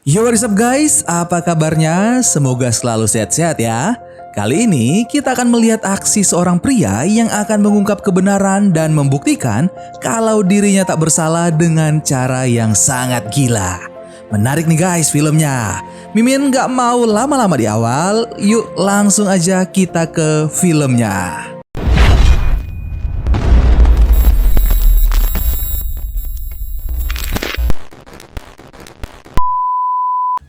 Yo, what is up guys? Apa kabarnya? Semoga selalu sehat-sehat ya. Kali ini kita akan melihat aksi seorang pria yang akan mengungkap kebenaran dan membuktikan kalau dirinya tak bersalah dengan cara yang sangat gila. Menarik nih guys filmnya. Mimin gak mau lama-lama di awal, yuk langsung aja kita ke filmnya.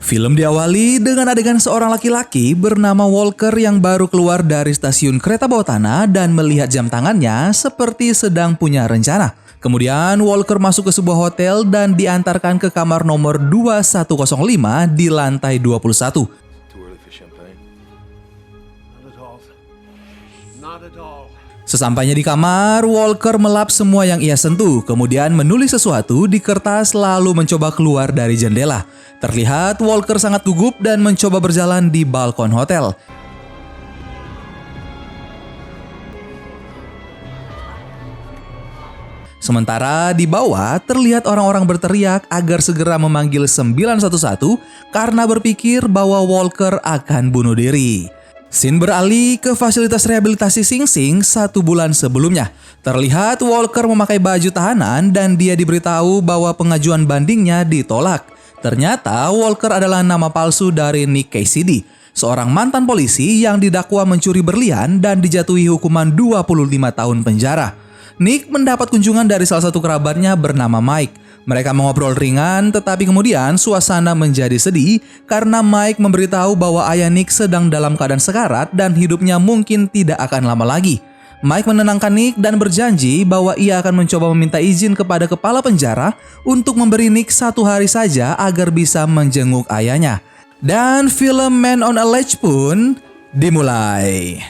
Film diawali dengan adegan seorang laki-laki bernama Walker yang baru keluar dari stasiun kereta bawah tanah dan melihat jam tangannya seperti sedang punya rencana. Kemudian Walker masuk ke sebuah hotel dan diantarkan ke kamar nomor 2105 di lantai 21. Sesampainya di kamar, Walker melap semua yang ia sentuh, kemudian menulis sesuatu di kertas lalu mencoba keluar dari jendela. Terlihat Walker sangat gugup dan mencoba berjalan di balkon hotel. Sementara di bawah terlihat orang-orang berteriak agar segera memanggil 911 karena berpikir bahwa Walker akan bunuh diri. Scene beralih ke fasilitas rehabilitasi Sing Sing 1 bulan sebelumnya. Terlihat Walker memakai baju tahanan dan dia diberitahu bahwa pengajuan bandingnya ditolak. Ternyata Walker adalah nama palsu dari Nick Cassidy, seorang mantan polisi yang didakwa mencuri berlian dan dijatuhi hukuman 25 tahun penjara. Nick mendapat kunjungan dari salah satu kerabatnya bernama Mike. Mereka mengobrol ringan, tetapi kemudian suasana menjadi sedih karena Mike memberitahu bahwa ayah Nick sedang dalam keadaan sekarat dan hidupnya mungkin tidak akan lama lagi. Mike menenangkan Nick dan berjanji bahwa ia akan mencoba meminta izin kepada kepala penjara untuk memberi Nick 1 hari saja agar bisa menjenguk ayahnya. Dan film Man on a Ledge pun dimulai.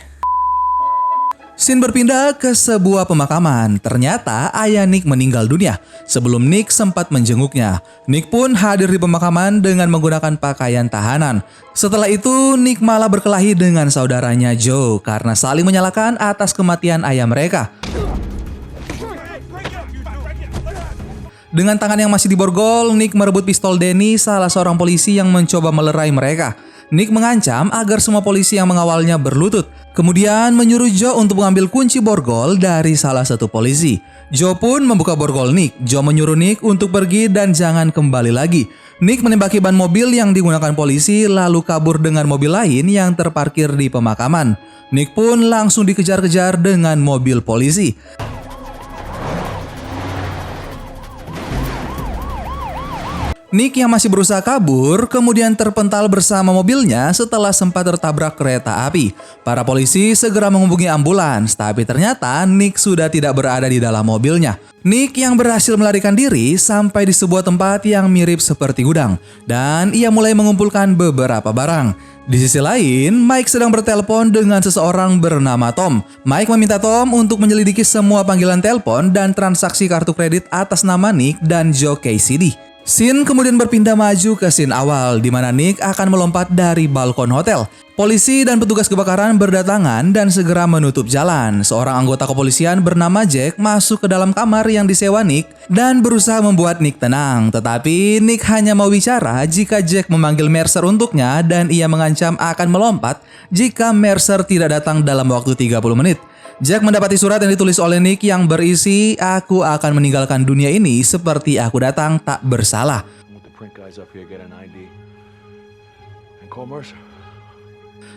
Scene berpindah ke sebuah pemakaman. Ternyata ayah Nick meninggal dunia sebelum Nick sempat menjenguknya. Nick pun hadir di pemakaman dengan menggunakan pakaian tahanan. Setelah itu Nick malah berkelahi dengan saudaranya Joe karena saling menyalahkan atas kematian ayah mereka. Dengan tangan yang masih diborgol, Nick merebut pistol Danny, salah seorang polisi yang mencoba melerai mereka. Nick mengancam agar semua polisi yang mengawalnya berlutut. Kemudian menyuruh Joe untuk mengambil kunci borgol dari salah satu polisi. Joe pun membuka borgol Nick. Joe menyuruh Nick untuk pergi dan jangan kembali lagi. Nick menembaki ban mobil yang digunakan polisi lalu kabur dengan mobil lain yang terparkir di pemakaman. Nick pun langsung dikejar-kejar dengan mobil polisi. Nick yang masih berusaha kabur kemudian terpental bersama mobilnya setelah sempat tertabrak kereta api. Para polisi segera menghubungi ambulans, tapi ternyata Nick sudah tidak berada di dalam mobilnya. Nick yang berhasil melarikan diri sampai di sebuah tempat yang mirip seperti gudang dan ia mulai mengumpulkan beberapa barang. Di sisi lain, Mike sedang bertelepon dengan seseorang bernama Tom. Mike meminta Tom untuk menyelidiki semua panggilan telepon dan transaksi kartu kredit atas nama Nick dan Joe Cassidy. Scene kemudian berpindah maju ke scene awal di mana Nick akan melompat dari balkon hotel. Polisi dan petugas kebakaran berdatangan dan segera menutup jalan. Seorang anggota kepolisian bernama Jack masuk ke dalam kamar yang disewa Nick dan berusaha membuat Nick tenang. Tetapi Nick hanya mau bicara jika Jack memanggil Mercer untuknya dan ia mengancam akan melompat jika Mercer tidak datang dalam waktu 30 menit. Jack mendapati surat yang ditulis oleh Nick yang berisi, "Aku akan meninggalkan dunia ini seperti aku datang tak bersalah."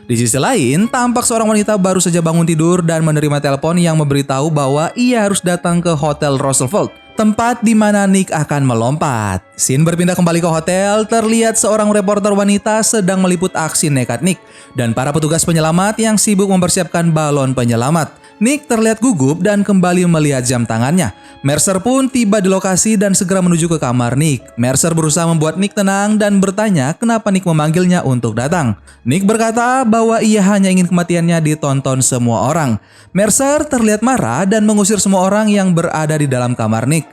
Di sisi lain, tampak seorang wanita baru saja bangun tidur dan menerima telepon yang memberitahu bahwa ia harus datang ke Hotel Roosevelt, tempat di mana Nick akan melompat. Scene berpindah kembali ke hotel, terlihat seorang reporter wanita sedang meliput aksi nekat Nick dan para petugas penyelamat yang sibuk mempersiapkan balon penyelamat. Nick terlihat gugup dan kembali melihat jam tangannya. Mercer pun tiba di lokasi dan segera menuju ke kamar Nick. Mercer berusaha membuat Nick tenang dan bertanya kenapa Nick memanggilnya untuk datang. Nick berkata bahwa ia hanya ingin kematiannya ditonton semua orang. Mercer terlihat marah dan mengusir semua orang yang berada di dalam kamar Nick.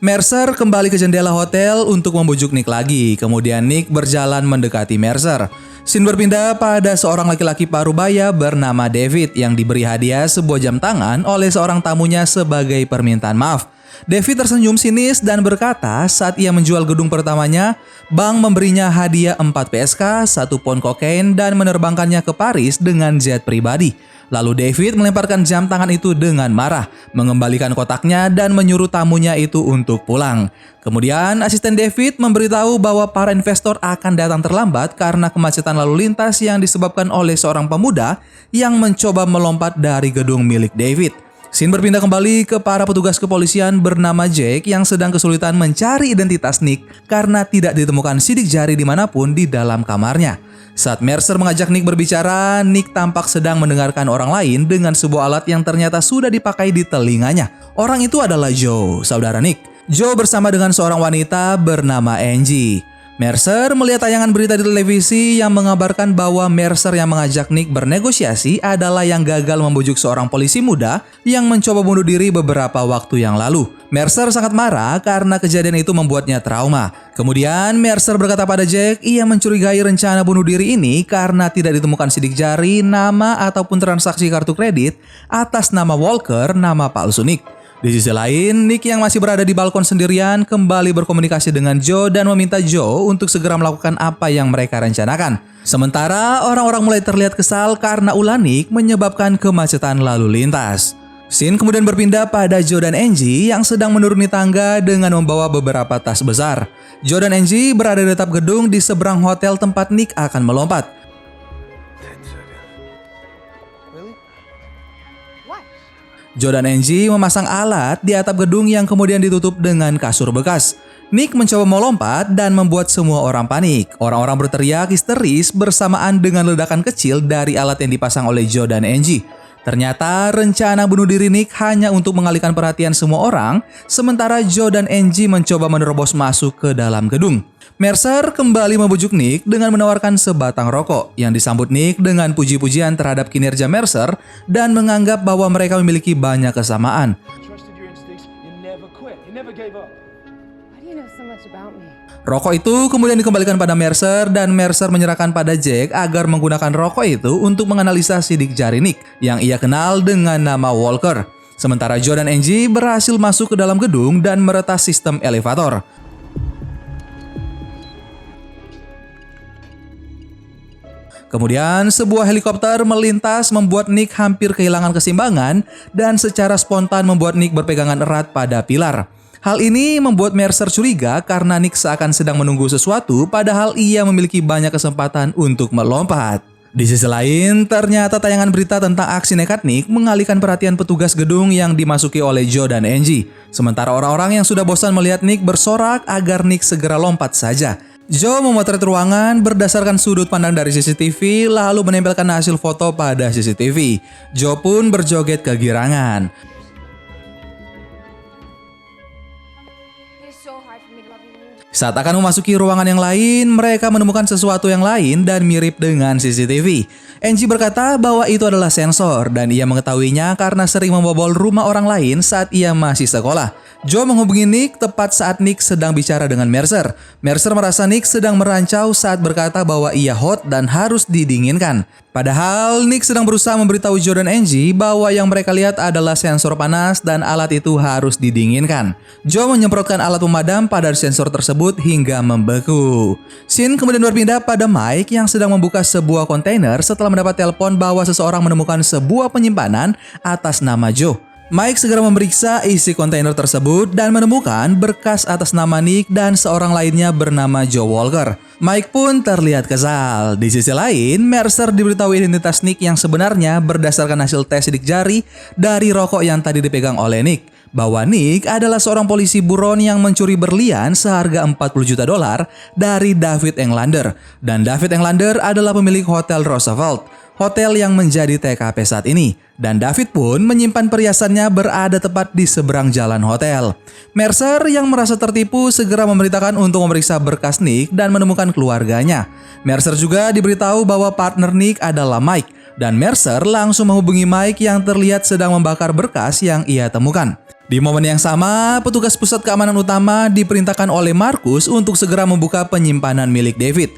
Mercer kembali ke jendela hotel untuk membujuk Nick lagi. Kemudian Nick berjalan mendekati Mercer. Scene berpindah pada seorang laki-laki parubaya bernama David yang diberi hadiah sebuah jam tangan oleh seorang tamunya sebagai permintaan maaf. David tersenyum sinis dan berkata saat ia menjual gedung pertamanya, bank memberinya hadiah 4 PSK, 1 pon kokain dan menerbangkannya ke Paris dengan jet pribadi. Lalu David melemparkan jam tangan itu dengan marah, mengembalikan kotaknya dan menyuruh tamunya itu untuk pulang. Kemudian asisten David memberitahu bahwa para investor akan datang terlambat karena kemacetan lalu lintas yang disebabkan oleh seorang pemuda yang mencoba melompat dari gedung milik David. Scene berpindah kembali ke para petugas kepolisian bernama Jake yang sedang kesulitan mencari identitas Nick karena tidak ditemukan sidik jari dimanapun di dalam kamarnya. Saat Mercer mengajak Nick berbicara, Nick tampak sedang mendengarkan orang lain dengan sebuah alat yang ternyata sudah dipakai di telinganya. Orang itu adalah Joe, saudara Nick. Joe bersama dengan seorang wanita bernama Angie. Mercer melihat tayangan berita di televisi yang mengabarkan bahwa Mercer yang mengajak Nick bernegosiasi adalah yang gagal membujuk seorang polisi muda yang mencoba bunuh diri beberapa waktu yang lalu. Mercer sangat marah karena kejadian itu membuatnya trauma. Kemudian Mercer berkata pada Jack, ia mencurigai rencana bunuh diri ini karena tidak ditemukan sidik jari, nama ataupun transaksi kartu kredit atas nama Walker, nama palsu Nick. Di sisi lain, Nick yang masih berada di balkon sendirian kembali berkomunikasi dengan Joe dan meminta Joe untuk segera melakukan apa yang mereka rencanakan. Sementara orang-orang mulai terlihat kesal karena ulah Nick menyebabkan kemacetan lalu lintas. Scene kemudian berpindah pada Joe dan Angie yang sedang menuruni tangga dengan membawa beberapa tas besar. Joe dan Angie berada di atap gedung di seberang hotel tempat Nick akan melompat. Joe dan Angie memasang alat di atap gedung yang kemudian ditutup dengan kasur bekas. Nick mencoba melompat dan membuat semua orang panik. Orang-orang berteriak histeris bersamaan dengan ledakan kecil dari alat yang dipasang oleh Joe dan Angie. Ternyata rencana bunuh diri Nick hanya untuk mengalihkan perhatian semua orang, sementara Joe dan Angie mencoba menerobos masuk ke dalam gedung. Mercer kembali membujuk Nick dengan menawarkan sebatang rokok yang disambut Nick dengan puji-pujian terhadap kinerja Mercer dan menganggap bahwa mereka memiliki banyak kesamaan. Rokok itu kemudian dikembalikan pada Mercer dan Mercer menyerahkan pada Jack agar menggunakan rokok itu untuk menganalisa sidik jari Nick yang ia kenal dengan nama Walker. Sementara Joe dan Angie berhasil masuk ke dalam gedung dan meretas sistem elevator. Kemudian sebuah helikopter melintas membuat Nick hampir kehilangan keseimbangan dan secara spontan membuat Nick berpegangan erat pada pilar. Hal ini membuat Mercer curiga karena Nick seakan sedang menunggu sesuatu padahal ia memiliki banyak kesempatan untuk melompat. Di sisi lain, ternyata tayangan berita tentang aksi nekat Nick mengalihkan perhatian petugas gedung yang dimasuki oleh Joe dan Angie. Sementara orang-orang yang sudah bosan melihat Nick bersorak agar Nick segera lompat saja. Joe memotret ruangan berdasarkan sudut pandang dari CCTV lalu menempelkan hasil foto pada CCTV. Joe pun berjoget kegirangan. Saat akan memasuki ruangan yang lain, mereka menemukan sesuatu yang lain dan mirip dengan CCTV. Angie berkata bahwa itu adalah sensor dan ia mengetahuinya karena sering membobol rumah orang lain saat ia masih sekolah. Joe menghubungi Nick tepat saat Nick sedang bicara dengan Mercer. Mercer merasa Nick sedang merancau saat berkata bahwa ia hot dan harus didinginkan. Padahal Nick sedang berusaha memberitahu Joe dan Angie bahwa yang mereka lihat adalah sensor panas dan alat itu harus didinginkan. Joe menyemprotkan alat pemadam pada sensor tersebut hingga membeku. Scene kemudian berpindah pada Mike yang sedang membuka sebuah kontainer setelah mendapat telepon bahwa seseorang menemukan sebuah penyimpanan atas nama Joe. Mike segera memeriksa isi kontainer tersebut dan menemukan berkas atas nama Nick dan seorang lainnya bernama Joe Walker. Mike pun terlihat kesal. Di sisi lain, Mercer diberitahu identitas Nick yang sebenarnya berdasarkan hasil tes sidik jari dari rokok yang tadi dipegang oleh Nick. Bahwa Nick adalah seorang polisi buron yang mencuri berlian seharga $40 juta dari David Englander. Dan David Englander adalah pemilik Hotel Roosevelt, hotel yang menjadi TKP saat ini. Dan David pun menyimpan perhiasannya berada tepat di seberang jalan hotel. Mercer yang merasa tertipu segera memerintahkan untuk memeriksa berkas Nick dan menemukan keluarganya. Mercer juga diberitahu bahwa partner Nick adalah Mike. Dan Mercer langsung menghubungi Mike yang terlihat sedang membakar berkas yang ia temukan. Di momen yang sama, petugas pusat keamanan utama diperintahkan oleh Marcus untuk segera membuka penyimpanan milik David.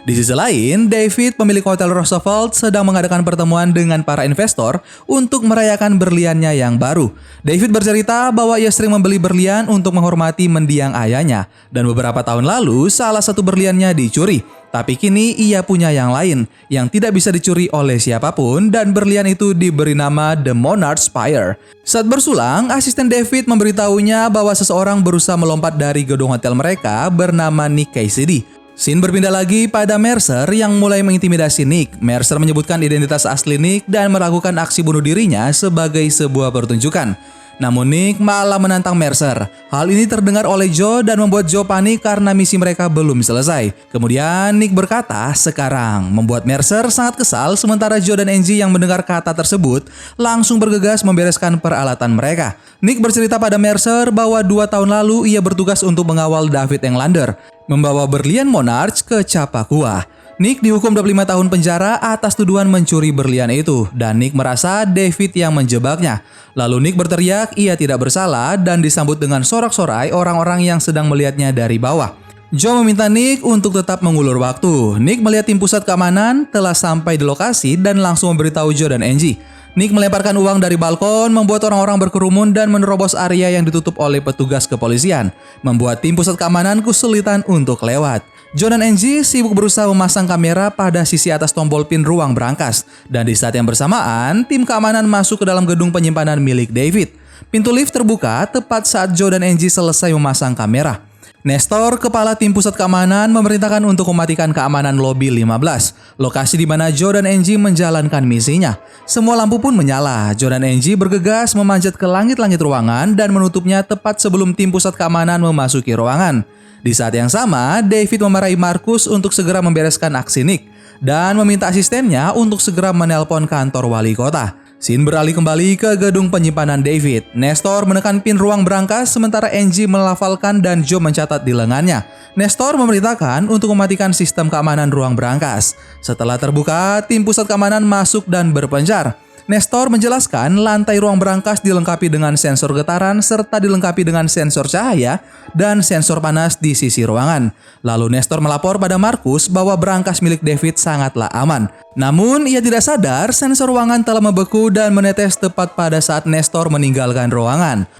Di Di sisi lain, David, pemilik Hotel Roosevelt, sedang mengadakan pertemuan dengan para investor untuk merayakan berliannya yang baru. David bercerita bahwa ia sering membeli berlian untuk menghormati mendiang ayahnya, dan beberapa tahun lalu salah satu berliannya dicuri. Tapi kini ia punya yang lain, yang tidak bisa dicuri oleh siapapun, dan berlian itu diberi nama The Monarch Spire. Saat bersulang, asisten David memberitahunya bahwa seseorang berusaha melompat dari gedung hotel mereka bernama Nick Cassidy. Scene berpindah lagi pada Mercer yang mulai mengintimidasi Nick. Mercer menyebutkan identitas asli Nick dan melakukan aksi bunuh dirinya sebagai sebuah pertunjukan. Namun Nick malah menantang Mercer. Hal ini terdengar oleh Joe dan membuat Joe panik karena misi mereka belum selesai. Kemudian Nick berkata, "Sekarang," membuat Mercer sangat kesal, sementara Joe dan Angie yang mendengar kata tersebut langsung bergegas membereskan peralatan mereka. Nick bercerita pada Mercer bahwa 2 tahun lalu ia bertugas untuk mengawal David Englander membawa berlian Monarch ke Chappaqua. Nick dihukum 25 tahun penjara atas tuduhan mencuri berlian itu, dan Nick merasa David yang menjebaknya. Lalu Nick berteriak ia tidak bersalah dan disambut dengan sorak-sorai orang-orang yang sedang melihatnya dari bawah. Joe meminta Nick untuk tetap mengulur waktu. Nick melihat tim pusat keamanan telah sampai di lokasi dan langsung memberitahu Joe dan Angie. Nick melemparkan uang dari balkon, membuat orang-orang berkerumun dan menerobos area yang ditutup oleh petugas kepolisian, membuat tim pusat keamanan kesulitan untuk lewat. Joe dan Angie sibuk berusaha memasang kamera pada sisi atas tombol pin ruang berangkas, dan di saat yang bersamaan, tim keamanan masuk ke dalam gedung penyimpanan milik David. Pintu lift terbuka tepat saat Joe dan Angie selesai memasang kamera. Nestor, kepala tim pusat keamanan, memerintahkan untuk mematikan keamanan lobi 15, lokasi di mana Joe dan Angie menjalankan misinya. Semua lampu pun menyala. Joe dan Angie bergegas memanjat ke langit-langit ruangan dan menutupnya tepat sebelum tim pusat keamanan memasuki ruangan. Di saat yang sama, David memarahi Marcus untuk segera membereskan aksi Nick dan meminta asistennya untuk segera menelpon kantor wali kota. Scene beralih kembali ke gedung penyimpanan David. Nestor menekan pin ruang berangkas sementara Angie melafalkan dan Joe mencatat di lengannya. Nestor memerintahkan untuk mematikan sistem keamanan ruang berangkas. Setelah terbuka, tim pusat keamanan masuk dan berpencar. Nestor menjelaskan lantai ruang berangkas dilengkapi dengan sensor getaran serta dilengkapi dengan sensor cahaya dan sensor panas di sisi ruangan. Lalu Nestor melapor pada Marcus bahwa berangkas milik David sangatlah aman. Namun ia tidak sadar sensor ruangan telah membeku dan menetes tepat pada saat Nestor meninggalkan ruangan.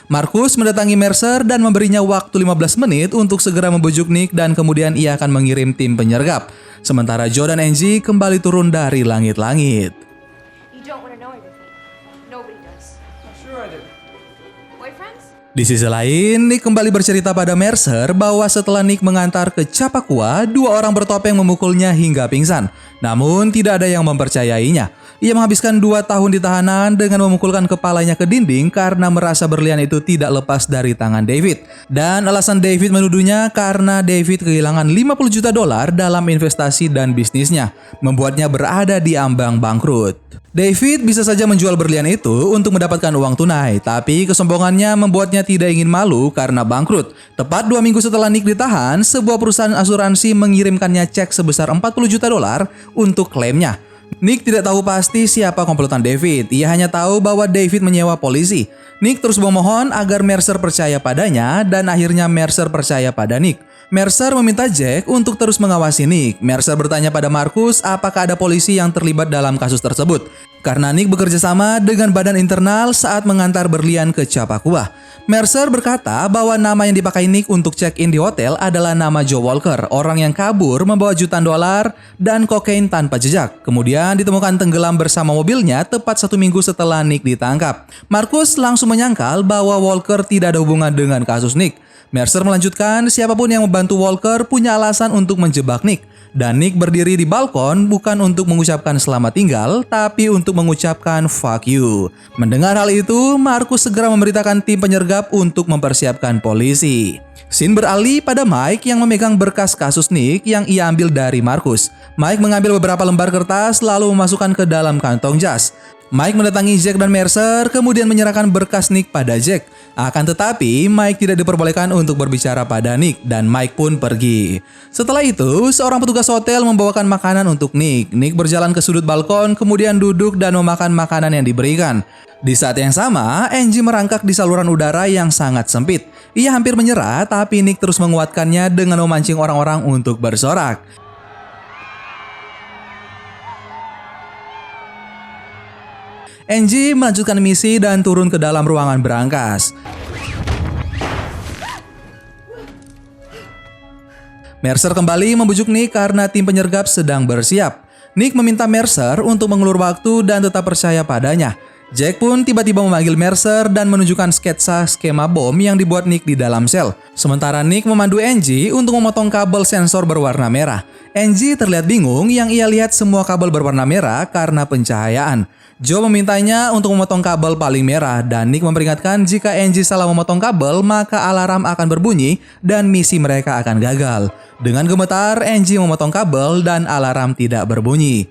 Marcus mendatangi Mercer dan memberinya waktu 15 menit untuk segera membujuk Nick dan kemudian ia akan mengirim tim penyergap. Sementara Joe dan Angie kembali turun dari langit-langit. Di sisi lain, Nick kembali bercerita pada Mercer bahwa setelah Nick mengantar ke Chappaqua, 2 orang bertopeng memukulnya hingga pingsan. Namun tidak ada yang mempercayainya. Ia menghabiskan 2 tahun di tahanan dengan memukulkan kepalanya ke dinding karena merasa berlian itu tidak lepas dari tangan David. Dan alasan David menuduhnya karena David kehilangan 50 juta dolar dalam investasi dan bisnisnya, membuatnya berada di ambang bangkrut. David bisa saja menjual berlian itu untuk mendapatkan uang tunai, tapi kesombongannya membuatnya tidak ingin malu karena bangkrut. Tepat 2 minggu setelah Nick ditahan, sebuah perusahaan asuransi mengirimkannya cek sebesar 40 juta dolar untuk klaimnya. Nick tidak tahu pasti siapa komplotan David, ia hanya tahu bahwa David menyewa polisi. Nick terus memohon agar Mercer percaya padanya dan akhirnya Mercer percaya pada Nick. Mercer meminta Jack untuk terus mengawasi Nick. Mercer bertanya pada Marcus apakah ada polisi yang terlibat dalam kasus tersebut. Karena Nick bekerja sama dengan badan internal saat mengantar berlian ke Chappaqua. Mercer berkata bahwa nama yang dipakai Nick untuk check-in di hotel adalah nama Joe Walker, orang yang kabur membawa jutaan dolar dan kokain tanpa jejak. Kemudian ditemukan tenggelam bersama mobilnya tepat 1 minggu setelah Nick ditangkap. Marcus langsung menyangkal bahwa Walker tidak ada hubungan dengan kasus Nick. Mercer melanjutkan, siapapun yang membantu Walker punya alasan untuk menjebak Nick. Dan Nick berdiri di balkon bukan untuk mengucapkan selamat tinggal, tapi untuk mengucapkan fuck you. Mendengar hal itu, Marcus segera memberitakan tim penyergap untuk mempersiapkan polisi. Scene beralih pada Mike yang memegang berkas kasus Nick yang ia ambil dari Marcus. Mike mengambil beberapa lembar kertas lalu memasukkan ke dalam kantong jas. Mike mendatangi Jack dan Mercer kemudian menyerahkan berkas Nick pada Jack. Akan tetapi Mike tidak diperbolehkan untuk berbicara pada Nick dan Mike pun pergi. Setelah itu seorang petugas hotel membawakan makanan untuk Nick. Nick berjalan ke sudut balkon kemudian duduk dan memakan makanan yang diberikan. Di saat yang sama Angie merangkak di saluran udara yang sangat sempit. Ia hampir menyerah tapi Nick terus menguatkannya dengan memancing orang-orang untuk bersorak. Angie melanjutkan misi dan turun ke dalam ruangan berangkas. Mercer kembali membujuk Nick karena tim penyergap sedang bersiap. Nick meminta Mercer untuk mengulur waktu dan tetap percaya padanya. Jack pun tiba-tiba memanggil Mercer dan menunjukkan sketsa skema bom yang dibuat Nick di dalam sel. Sementara Nick memandu Angie untuk memotong kabel sensor berwarna merah. Angie terlihat bingung yang ia lihat semua kabel berwarna merah karena pencahayaan. Joe memintanya untuk memotong kabel paling merah dan Nick memperingatkan jika Angie salah memotong kabel maka alarm akan berbunyi dan misi mereka akan gagal. Dengan gemetar Angie memotong kabel dan alarm tidak berbunyi.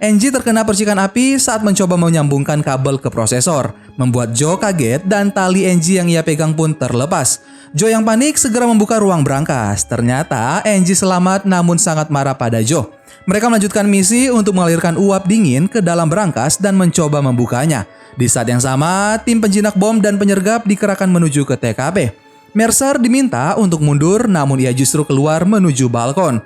Angie terkena percikan api saat mencoba menyambungkan kabel ke prosesor, membuat Joe kaget dan tali Angie yang ia pegang pun terlepas. Joe yang panik segera membuka ruang berangkas. Ternyata Angie selamat namun sangat marah pada Joe. Mereka melanjutkan misi untuk mengalirkan uap dingin ke dalam berangkas dan mencoba membukanya. Di saat yang sama, tim penjinak bom dan penyergap dikerahkan menuju ke TKP. Mercer diminta untuk mundur namun ia justru keluar menuju balkon.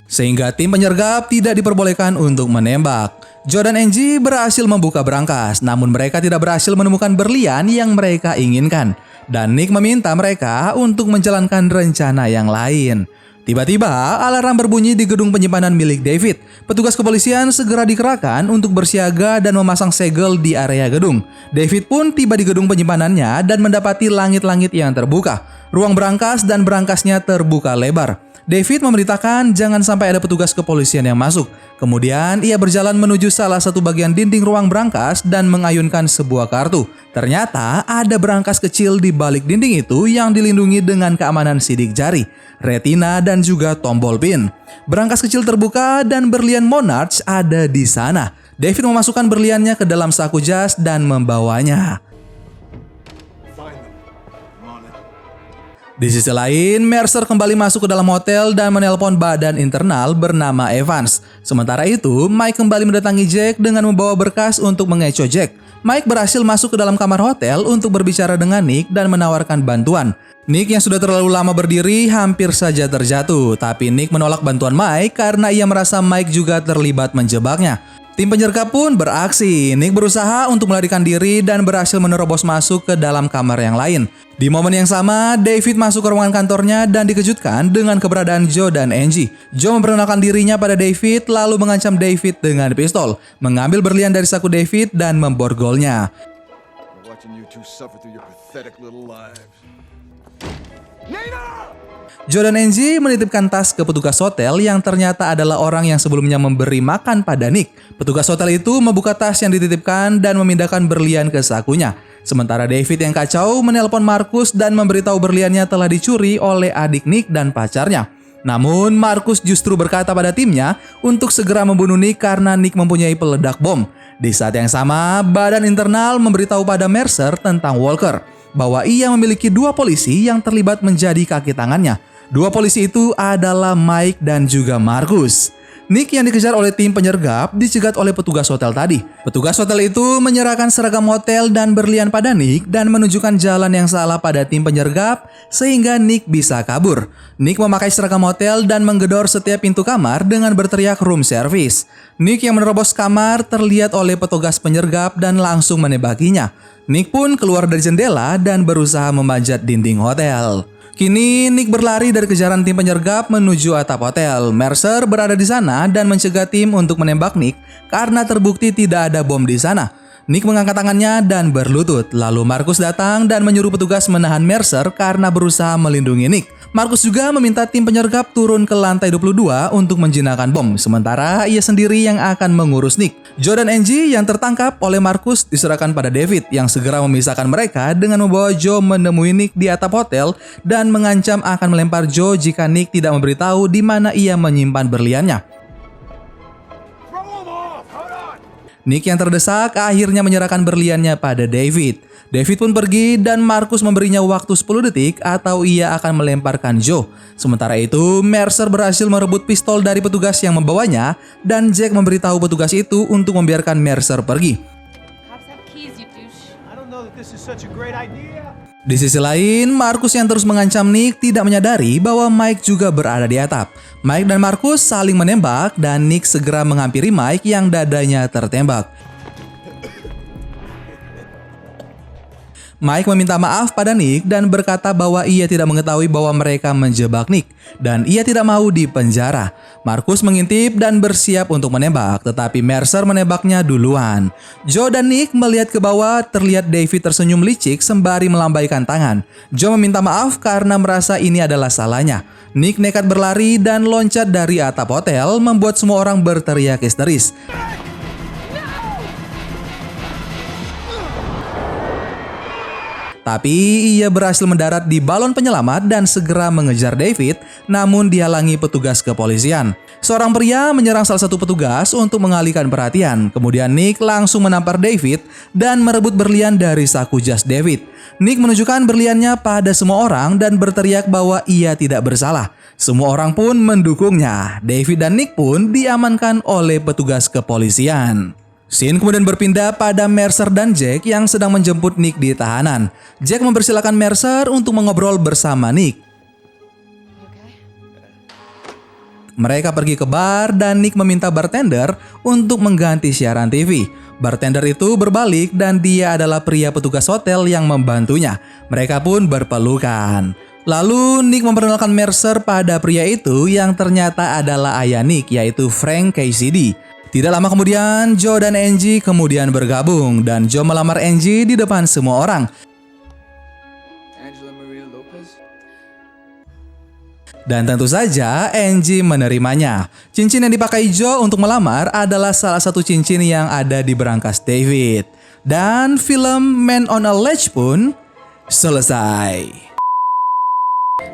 Sehingga tim penyergap tidak diperbolehkan untuk menembak. Joe dan Angie berhasil membuka berangkas, namun mereka tidak berhasil menemukan berlian yang mereka inginkan. Dan Nick meminta mereka untuk menjalankan rencana yang lain. Tiba-tiba alarm berbunyi di gedung penyimpanan milik David. Petugas kepolisian segera dikerahkan untuk bersiaga dan memasang segel di area gedung. David pun tiba di gedung penyimpanannya dan mendapati langit-langit yang terbuka. Ruang berangkas dan berangkasnya terbuka lebar. David memberitakan jangan sampai ada petugas kepolisian yang masuk. Kemudian ia berjalan menuju salah satu bagian dinding ruang berangkas dan mengayunkan sebuah kartu. Ternyata ada berangkas kecil di balik dinding itu yang dilindungi dengan keamanan sidik jari, retina dan juga tombol pin. Berangkas kecil terbuka dan berlian Monarch ada di sana. David memasukkan berliannya ke dalam saku jas dan membawanya. Di sisi lain, Mercer kembali masuk ke dalam hotel dan menelpon badan internal bernama Evans. Sementara itu, Mike kembali mendatangi Jack dengan membawa berkas untuk mengecoh Jack. Mike berhasil masuk ke dalam kamar hotel untuk berbicara dengan Nick dan menawarkan bantuan. Nick yang sudah terlalu lama berdiri hampir saja terjatuh, tapi Nick menolak bantuan Mike karena ia merasa Mike juga terlibat menjebaknya. Tim penyergap pun beraksi. Nick berusaha untuk melarikan diri dan berhasil menerobos masuk ke dalam kamar yang lain. Di momen yang sama, David masuk ke ruangan kantornya dan dikejutkan dengan keberadaan Joe dan Angie. Joe memperkenalkan dirinya pada David lalu mengancam David dengan pistol, mengambil berlian dari saku David dan memborgolnya. Joe dan Angie menitipkan tas ke petugas hotel yang ternyata adalah orang yang sebelumnya memberi makan pada Nick. Petugas hotel itu membuka tas yang dititipkan dan memindahkan berlian ke sakunya. Sementara David yang kacau menelpon Marcus dan memberitahu berliannya telah dicuri oleh adik Nick dan pacarnya. Namun Marcus justru berkata pada timnya untuk segera membunuh Nick karena Nick mempunyai peledak bom. Di saat yang sama, badan internal memberitahu pada Mercer tentang Walker, bahwa ia memiliki 2 polisi yang terlibat menjadi kaki tangannya. 2 polisi itu adalah Mike dan juga Marcus. Nick yang dikejar oleh tim penyergap dicegat oleh petugas hotel tadi. Petugas hotel itu menyerahkan seragam hotel dan berlian pada Nick dan menunjukkan jalan yang salah pada tim penyergap sehingga Nick bisa kabur. Nick memakai seragam hotel dan menggedor setiap pintu kamar dengan berteriak room service. Nick yang menerobos kamar terlihat oleh petugas penyergap dan langsung menembakinya. Nick pun keluar dari jendela dan berusaha memanjat dinding hotel. Kini Nick berlari dari kejaran tim penyergap menuju atap hotel. Mercer berada di sana dan mencegah tim untuk menembak Nick karena terbukti tidak ada bom di sana. Nick mengangkat tangannya dan berlutut. Lalu Marcus datang dan menyuruh petugas menahan Mercer karena berusaha melindungi Nick. Markus juga meminta tim penyergap turun ke lantai 22 untuk menjinakkan bom, sementara ia sendiri yang akan mengurus Nick. Joe dan Angie yang tertangkap oleh Markus diserahkan pada David yang segera memisahkan mereka dengan membawa Joe menemui Nick di atap hotel dan mengancam akan melempar Joe jika Nick tidak memberitahu di mana ia menyimpan berliannya. Nick yang terdesak akhirnya menyerahkan berliannya pada David. David pun pergi dan Markus memberinya waktu 10 detik atau ia akan melemparkan Joe. Sementara itu, Mercer berhasil merebut pistol dari petugas yang membawanya dan Jack memberitahu petugas itu untuk membiarkan Mercer pergi. Di sisi lain, Markus yang terus mengancam Nick tidak menyadari bahwa Mike juga berada di atap. Mike dan Markus saling menembak dan Nick segera menghampiri Mike yang dadanya tertembak. Mike meminta maaf pada Nick dan berkata bahwa ia tidak mengetahui bahwa mereka menjebak Nick dan ia tidak mau dipenjara. Markus mengintip dan bersiap untuk menembak, tetapi Mercer menembaknya duluan. Joe dan Nick melihat ke bawah, terlihat David tersenyum licik sembari melambaikan tangan. Joe meminta maaf karena merasa ini adalah salahnya. Nick nekat berlari dan loncat dari atap hotel, membuat semua orang berteriak histeris. Tapi ia berhasil mendarat di balon penyelamat dan segera mengejar David, namun dihalangi petugas kepolisian. Seorang pria menyerang salah satu petugas untuk mengalihkan perhatian. Kemudian Nick langsung menampar David dan merebut berlian dari saku jas David. Nick menunjukkan berliannya pada semua orang dan berteriak bahwa ia tidak bersalah. Semua orang pun mendukungnya. David dan Nick pun diamankan oleh petugas kepolisian. Scene kemudian berpindah pada Mercer dan Jack yang sedang menjemput Nick di tahanan. Jack mempersilahkan Mercer untuk mengobrol bersama Nick. Mereka pergi ke bar dan Nick meminta bartender untuk mengganti siaran TV. Bartender itu berbalik dan dia adalah pria petugas hotel yang membantunya. Mereka pun berpelukan. Lalu Nick memperkenalkan Mercer pada pria itu yang ternyata adalah ayah Nick, yaitu Frank Cassidy. Tidak lama kemudian, Joe dan Angie kemudian bergabung dan Joe melamar Angie di depan semua orang. Dan tentu saja Angie menerimanya. Cincin yang dipakai Joe untuk melamar adalah salah satu cincin yang ada di berangkas David. Dan film Man on a Ledge pun selesai.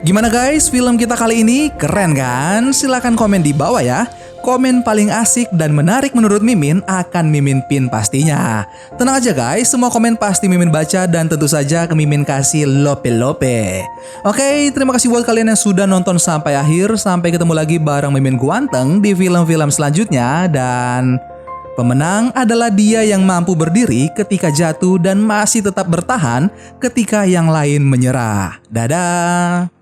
Gimana guys, film kita kali ini keren kan? Silahkan komen di bawah ya. Komen paling asik dan menarik menurut Mimin akan Mimin pin pastinya. Tenang aja guys, semua komen pasti Mimin baca dan tentu saja ke Mimin kasih lope-lope. Oke, terima kasih buat kalian yang sudah nonton sampai akhir. Sampai ketemu lagi bareng Mimin Guanteng di film-film selanjutnya. Dan pemenang adalah dia yang mampu berdiri ketika jatuh dan masih tetap bertahan ketika yang lain menyerah. Dadah!